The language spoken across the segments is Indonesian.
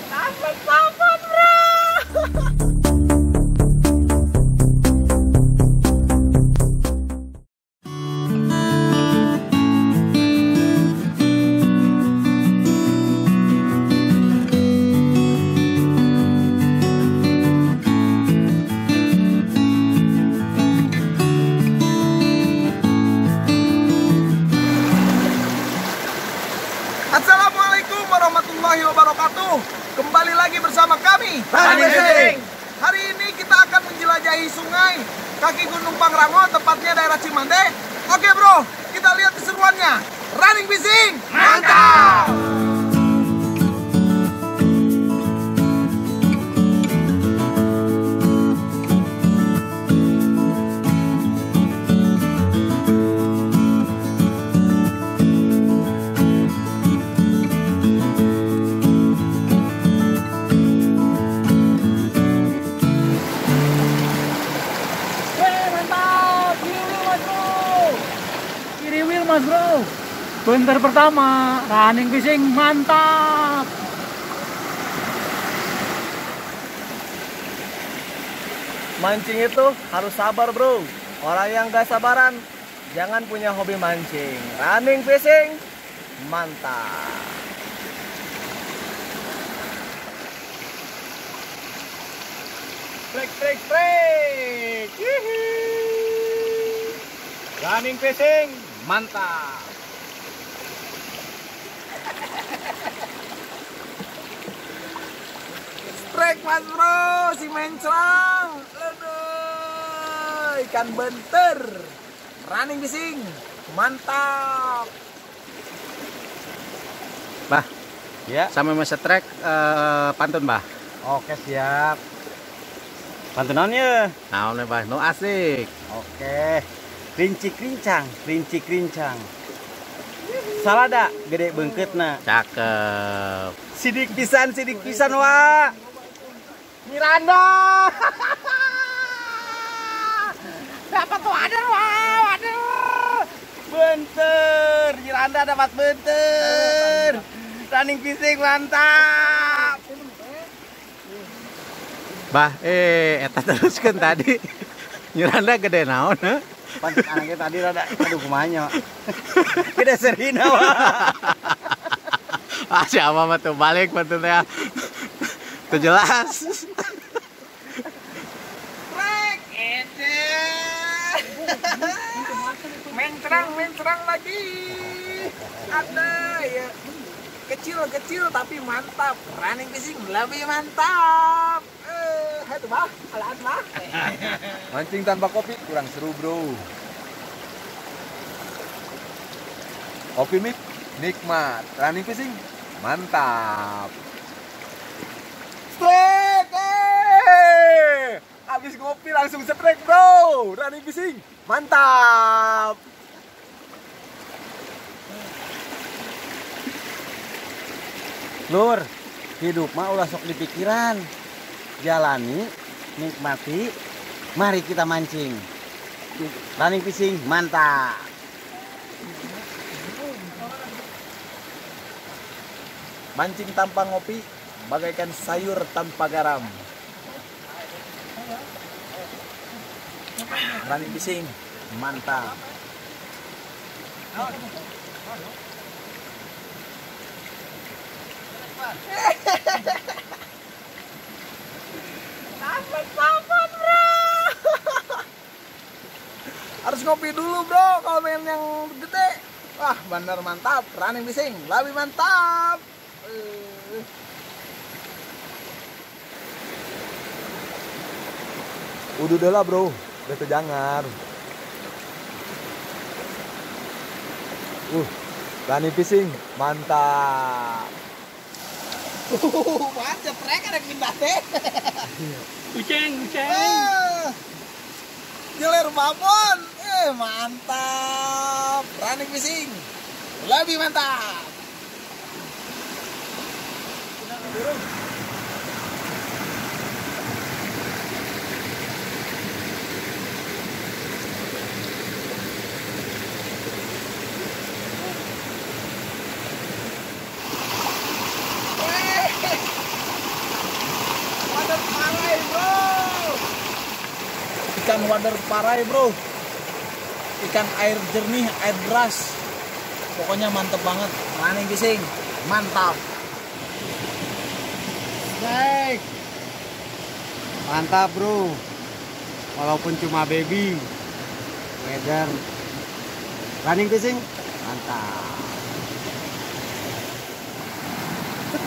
Dapat papan, bro. Assalamualaikum warahmatullahi wabarakatuh. Kembali lagi bersama kami Running Fishing. Hari ini kita akan menjelajahi sungai kaki Gunung Pangrango, tepatnya daerah Cimande. Oke bro, kita lihat keseruannya. Running Fishing, mantap! Mas bro, bentar pertama running fishing mantap. Mancing itu harus sabar bro. Orang yang gak sabaran jangan punya hobi mancing. Running fishing mantap. Break. Running fishing mantap. Strike mas bro, si menclang. Aduh, ikan benter. Running fishing, mantap. Bah, ya. Sama masa trek pantun bah. Oke siap. Pantunannya. Nah, bah, no asik. Oke. Rinci krincang. Salada gede beungkeutna. Cakep. Sidik pisan wa. Miranda. Dapat wader waduh. Benter, Miranda dapat benter. Running fishing mantap. Bah, eta teruskeun tadi. Nyuranda gede naon, heuh? Pancing anaknya tadi rada aduh kumanya. Gede serina wa. Ah, siapa mah tuh balik pantunnya. Tuh jelas. Strike, ede. Mencrang lagi. Ada ya. Kecil tapi mantap. Running fishing lebih mantap. Itu bah, alat bah. Mancing tanpa kopi kurang seru bro. Kopi nikmat, running fishing mantap. Strike, habis ngopi langsung strike bro. Running fishing mantap. Lur, hidup mah ulah sok dipikiran. Jalani, nikmati, mari kita mancing. Running fishing mantap. Mancing tanpa ngopi bagaikan sayur tanpa garam. Running fishing mantap. Dapat papan bro. Harus ngopi dulu bro kalau pengen yang gede. Wah bener mantap. Running fishing lebih mantap. Udah lah bro, udah kejangar. Running fishing mantap. Mantap mereka ada pindah teh. Uceng. Jeler babon. Mantap. Running fishing lebih mantap. ikan wader parai bro, ikan air jernih, air deras, pokoknya mantep banget. Running fishing mantap. Baik. Mantap bro. Walaupun cuma baby. Weather. Running fishing mantap.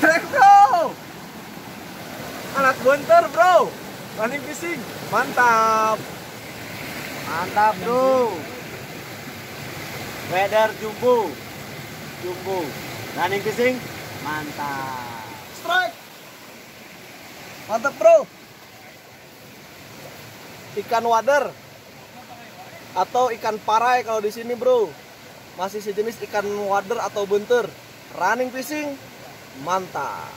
Trek bro. Alat bunter bro. Running fishing mantap. Mantap bro. Weather jumbo. Running fishing mantap. Strike. Mantap bro. Ikan wader atau ikan parai kalau di sini bro. Masih sejenis ikan wader atau bunter. Running fishing mantap.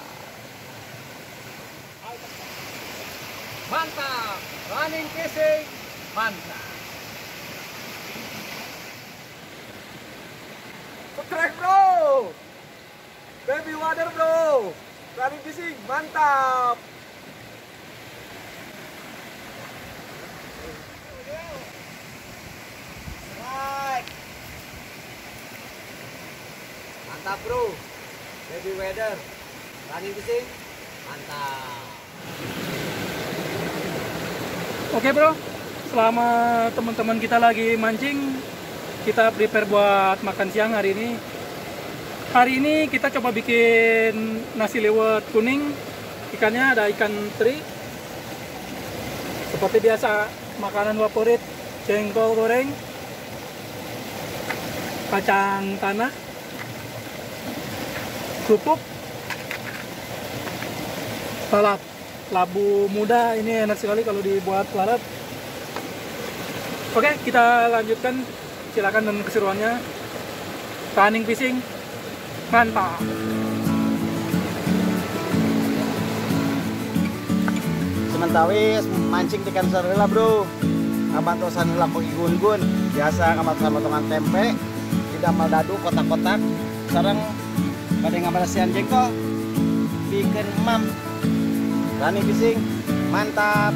Mantap. Running fishing mantap. Trek bro. Baby water bro. Running fishing mantap. Right. Mantap bro. Baby weather. Running fishing mantap. Oke bro, selama teman-teman kita lagi mancing, kita prepare buat makan siang hari ini. Hari ini kita coba bikin nasi liwet kuning. Ikannya ada ikan teri. Seperti biasa, makanan favorit, jengkol goreng, kacang tanah, kerupuk, salad. Labu muda ini enak sekali kalau dibuat salad. Oke, kita lanjutkan. Silakan dan keseruannya. Running fishing mantap. Sementawis mancing ikan sarila bro. Kamat sarila pagi gun-gun. Biasa kamat potongan tempe. Tidak dadu kotak-kotak. Sekarang pada ngamal sian jengkol. Bikin mam. Running fishing mantap.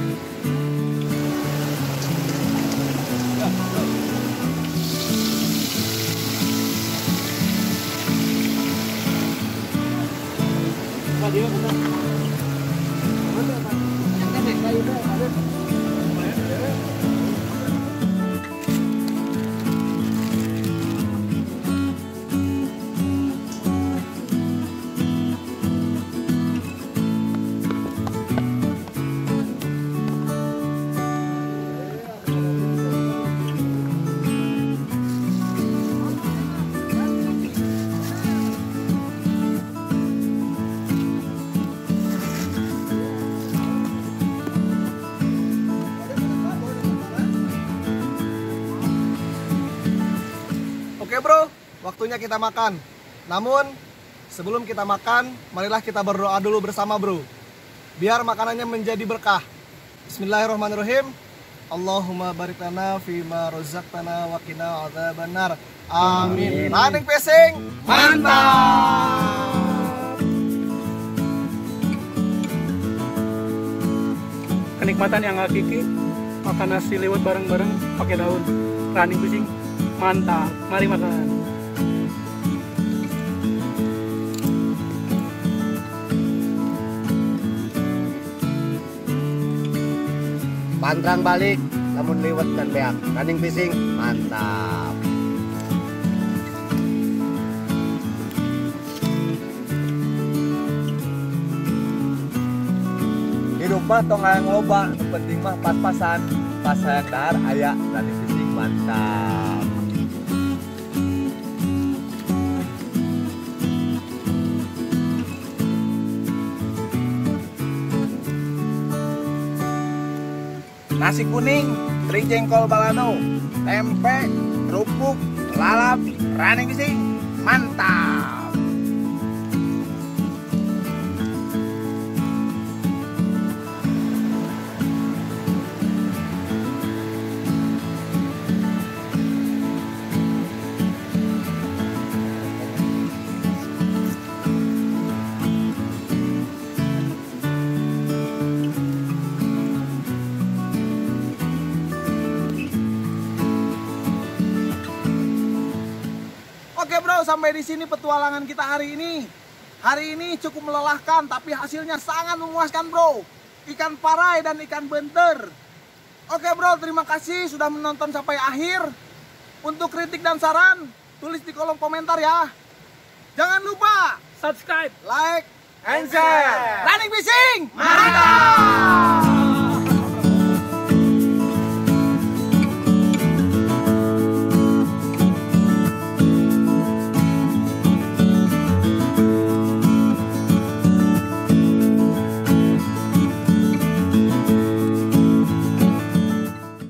Oke bro, waktunya kita makan. Namun sebelum kita makan, marilah kita berdoa dulu bersama bro, biar makanannya menjadi berkah. Bismillahirrahmanirrahim. Allahumma barik lana fima razaqtana wa qina adzabannar. Amin. Running fishing mantap. Kenikmatan yang hakiki, makan nasi liwet bareng-bareng pakai daun. Running fishing mantap. Mari makan. Pantrang balik, namun liwet dan beak. Running fishing mantap. Hidup mah tong hayang loba, nu penting mah pas-pasan. Pas hayang dahar aya running fishing mantap. Nasi kuning, teri jengkol balado, tempe, kerupuk, lalap, running fishing mantap. Oke bro, sampai di sini petualangan kita hari ini. Hari ini cukup melelahkan, tapi hasilnya sangat memuaskan bro. Ikan parai dan ikan benter. Oke bro, terima kasih sudah menonton sampai akhir. Untuk kritik dan saran, tulis di kolom komentar ya. Jangan lupa Subscribe. like And share. Running Fishing. Mantap!